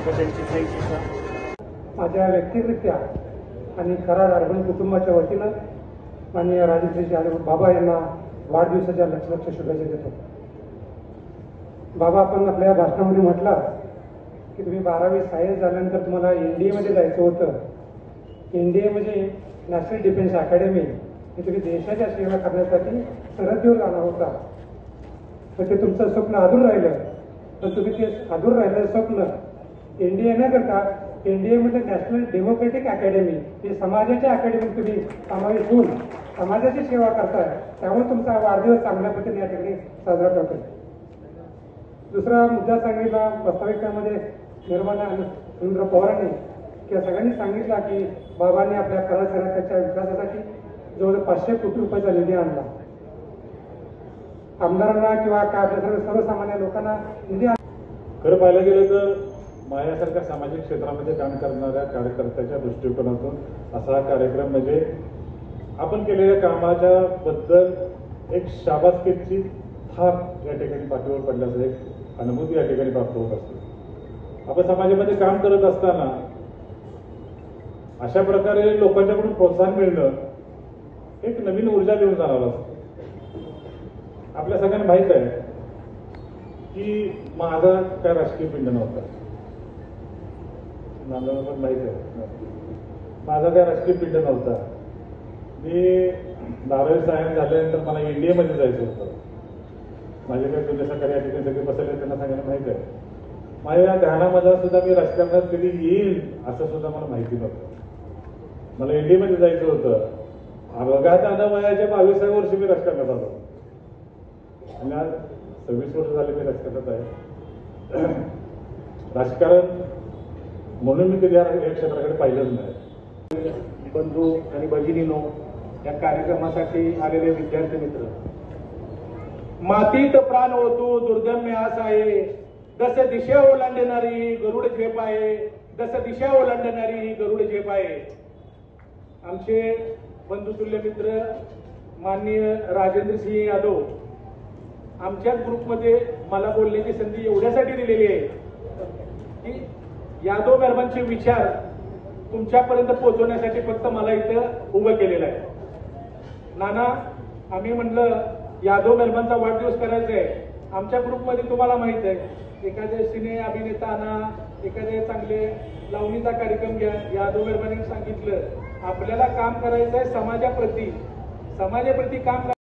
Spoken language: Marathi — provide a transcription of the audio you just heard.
का त्यांची सांगितली का? माझ्या व्यक्तिगतरित्या आणि कराड अर्बन कुटुंबाच्या वतीनं माननीय राजेंद्रजी बाबा यांना वाढदिवसाच्या लक्ष शुभेच्छा देतो. बाबा, आपण आपल्या भाषणामध्ये म्हटलं की तुम्ही 12वी सायन्स झाल्यानंतर तुम्हाला NDA मध्ये जायचं होतं. NDA म्हणजे नॅशनल डिफेन्स अकॅडमी, हे तुम्ही देशाच्या सेवा करण्यासाठी सरहद्दीवर जाणार होता. तर ते तुमचं स्वप्न अधूर राहिलं. पण तुम्ही ते अधूर राहिलेलं स्वप्न NDA न करता NDA मध्ये नॅशनल डेमोक्रेटिक अकॅडमी, ही समाजाच्या अकॅडमीत तुम्ही समावेश होऊन समाजाची सेवा करताय. त्यामुळे तुमचा वाढदिवस चांगल्या पद्धतीने या ठिकाणी साजरा करतोय. दुसरा मुद्दा सांगितला वास्तविकतेमध्ये निर्मला आणि सुरेंद्र पवारांनी किंवा सगळ्यांनी सांगितलं की बाबांनी आपल्या कराड शहराच्या विकासासाठी जवळजवळ 500 कोटी रुपयाचा निधी आणला. आमदारांना किंवा काय आपल्या सर्वसामान्य लोकांना निधी. खरं पाहायला गेलं तर माझ्यासारख्या सामाजिक क्षेत्रामध्ये काम करणाऱ्या कार्यकर्त्याच्या दृष्टिकोनातून असा हा कार्यक्रम म्हणजे आपण केलेल्या कामाच्या बद्दल एक शाबासकीची थाप या ठिकाणी पाठीवर पडल्याचं एक अनुभूती या ठिकाणी प्राप्त होत असते. आपण समाजामध्ये काम करत असताना अशा प्रकारे लोकांच्याकडून प्रोत्साहन मिळणं एक नवीन ऊर्जा देऊन जाणार असतं. आपल्या सगळ्यांना माहीत आहे की माझा काय राजकीय पिंड नव्हता. नांदगावला पण माहीत आहे माझा काय राजकीय पिंड नव्हता. मी 12वी सायन्स झाल्यानंतर मला NDA मध्ये जायचं होतं. माझे काही जुने सहकारी या ठिकाणी सगळे बसले त्यांना सांगायला माहीत आहे. माझ्या ध्यानामध्ये सुद्धा मी राजकारणात कधी येईल असं सुद्धा मला माहिती नव्हतं. मला NDA मध्ये जायचं होतं. अवघात वयाच्या 22व्या वर्षी मी राजकारणात आलो आणि आज 26 वर्ष झाले मी राजकारणात आहे. राजकारण म्हणून मी कधी या क्षेत्राकडे पाहिलंच नाही. बंधू आणि भगिनीनो, या कार्यक्रमासाठी आलेले विद्यार्थी मित्र, मातीत प्राण होतो दुर्गम्य आस आहे, दस दिशा ओलांडणारी गरुड झेप आहे, दस दिशा ओलांडणारी गरुड झेप आहे. आमचे बंधुतुल्य मित्र माननीय राजेंद्रसिंह यादव आमच्याच ग्रुपमध्ये मला बोलण्याची संधी एवढ्यासाठी दिलेली आहे की यादव मेहरबानचे विचार तुमच्यापर्यंत पोहोचवण्यासाठी फक्त मला इथं उभं केलेलं आहे. नाना, आम्ही म्हणलं यादव मेहरबानचा वाढदिवस करायचा आहे. आमच्या ग्रुपमध्ये तुम्हाला माहित आहे एखाद्या सिने अभिनेता आणा, एखाद्या चांगले लावणीचा कार्यक्रम घ्या. यादव मेहरबानने सांगितलं आपल्याला काम करायचं आहे समाजाप्रती काम